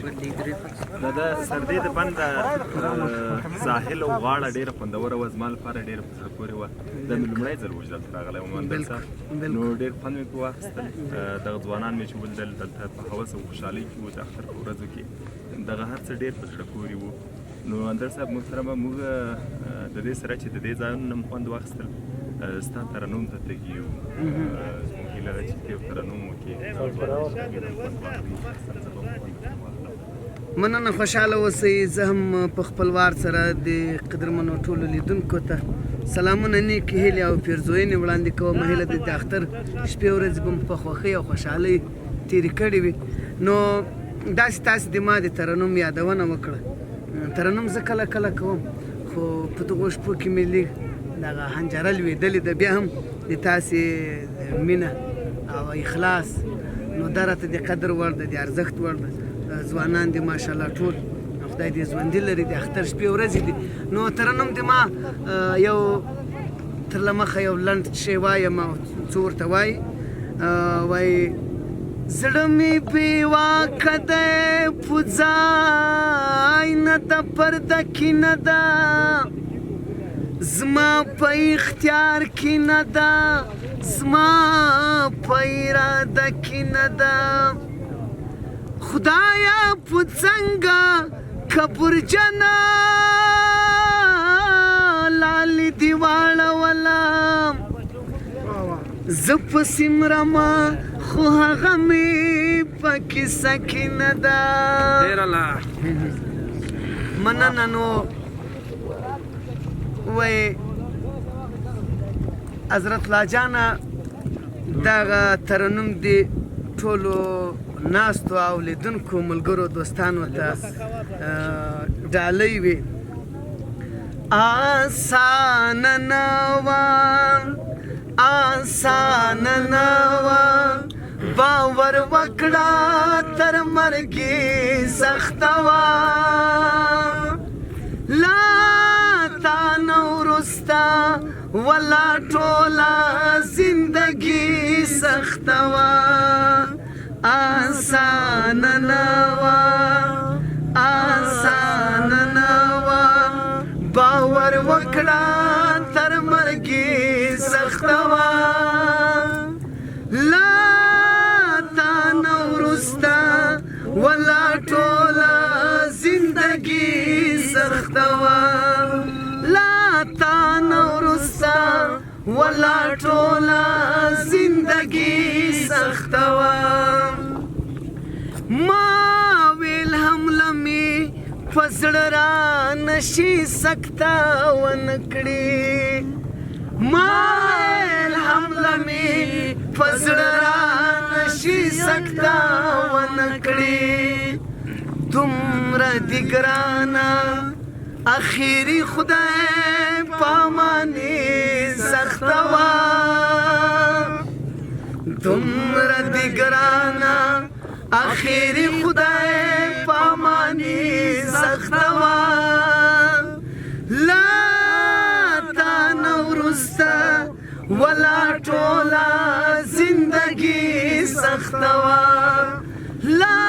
د سردې د بند ساحل او غاړه ډېره خوندوره وه، زما لپاره ډېره په زړه پورې وه. دا مې لومړی ځل و چې دلته راغلی وم مندل صاحب، نو ډېر خوند مې پرې واخیستل. دغه ځوانان مې چې ولیدل دلته په هوس او خوشحالۍ کې وو د اختر په ورځو کې، دغه هر څه ډېر په زړه پورې وو. نو مندل صاحب محترمه، موږ د دې سره چې د دې ځایونو نه مو خوند واخیستل، ستا ترنم ته تږي یو. زموږ هیله ده چې ته یو ترنم وکړې. مننه، خوشحاله اوسئ. زه هم په خپل وار سره د قدرمنو ټولو لیدونکو ته سلامونه، نیکې هیلې او پیرزوینې وړاندې کوم. هیله ده د اختر شپې ورځې به مو په خوښۍ او خوشحالۍ تېرې کړې وي. نو داسې تاسې د ما د ترنم یادونه وکړه. ترنم زه کله کله کوم، خو په دغو شپو کې مې لږ دغه حنجره لوېدلې ده. بیا هم د تاسې مینه او اخلاص، نو دا راته د قدر وړ ده، د ارزښت وړ ده. ځوانان دي ماشاءالله ټول، خدای دې ژوندي لري، د اختر شپې ورځې دي. نو ترنم د ما یو تر له مخه یو لنډ شی وایم او څه ورته وایي. وایي زړه مې بې واکه دی په ځای نه ده، پرده کې نه ده، زما په اختیار کې نه ده، زما په اراده کې نه ده. خدایا په څنګه کبرجنه لالې دې واړولم، زه پسې مرمه خو هغه مې په کیسه کې نه ده. مننه. نو وایي حضرت لاجانه دغه ترنم دې ټولو ناستو او لیدونکو ملګرو دوستانو ته ډالۍ وي. آسانه نه وه، آسانه نه وه، باور وکړه تر مرګې سخته وه، لا تا نه وروسته ولا ټوله زندګي سخته وه. آسانه نه وه، آسانه نه وه، باور وکړه تر مرګې سخته وه، لا تا نه وروسته ولا ټوله زندګي سخته وه، لا تا نه وروسته ولا ټوله زندګي سخته وه. ما ویل هم لمې په زړه رانشي سکته ونه کړې، ما ویل هم لمې په زړه رانشي سکته ونه کړې، دومره دې ګرانه اخري خدای پامانې سخته وه، دومره دې ګرانه اخري خدای پامانې سخته وه، لا تا نه وروسته ولا ټوله زندګي سخته وه، لا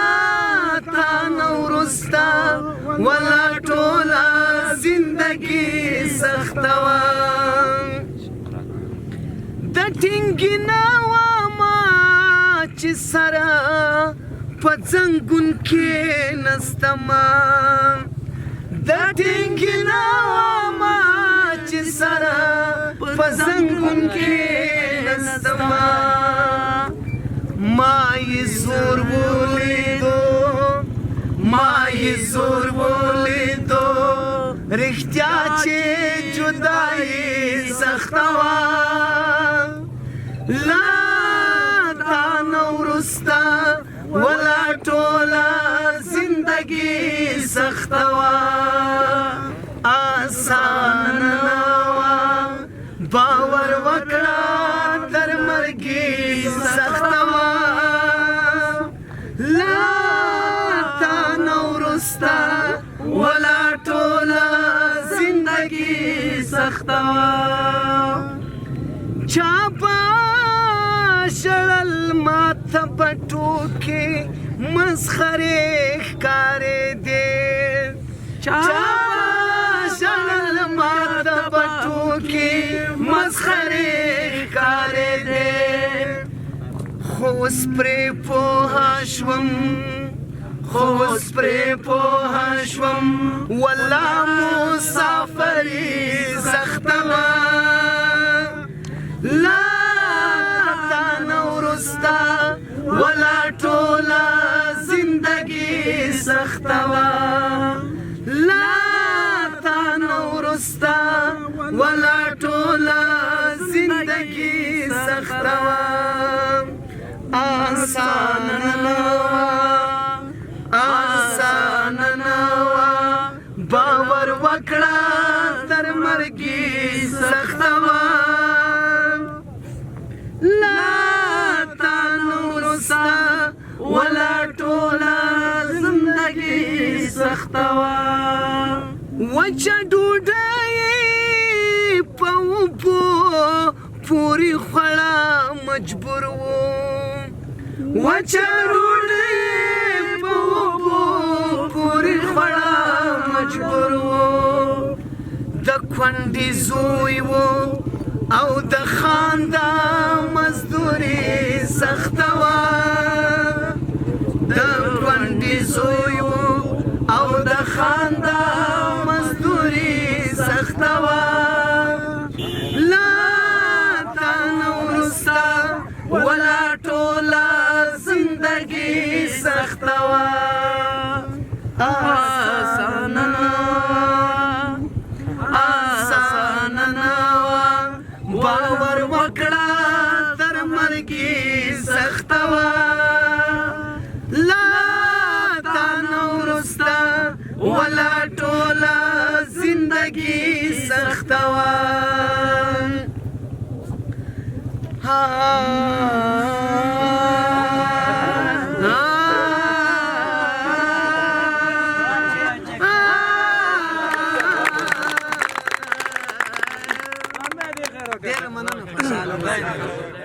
تا نه وروسته ولا ټوله زندګي سخته وه. د ټینګې نه ومه چې سره په ځنګون کې نستمه، د ټینګې نه ومه چې سره په ځنګون کې نستمه، ما یې زور ولیدو، ما یې زور ولیدو، رښتیا چې جدایي سخته وه، لا تا نه وروسته ولا ټوله زندګي سخته وه، آسانه نه وه، باور وکړه تر مرګې سخته وه، لا تا نه وروسته ولا ټوله زندګي سخته وه. چا په شړل ماته په ټوکې مسخرې ښکارېدې چا ژړل ماته په ټوکې مسخرې ښکارېدې خو اوس پرې پوه شوم والله مسافري سخته وه لا تا نه وروسته ولا ټوله زندګي سخته وه لا تا نه وروسته ولا ټوله زندګي سخته وه آسانه نه باور وکړه تر مرګي سخته وه لا تا نه وروسته ولا ټوله زندګي سخته وه وچه ډوډۍ په اوبو پورې خوړه مجبور وو وچه ډوډۍ په اوبو پورې خوړه مجبور وو د کونډې زوی وو او د خانده مزدوري سخته وه د کونډې زوی وو او د خانده مزدوري سخته وه لا تا نه وروسته ولا ټوله زندګي سخته وه آسانه نه وه باور وکړه تر مرګي سخته وه لا تا نه وروسته ولا ټوله زندګي سخته وه ډېره مننه خوشحاله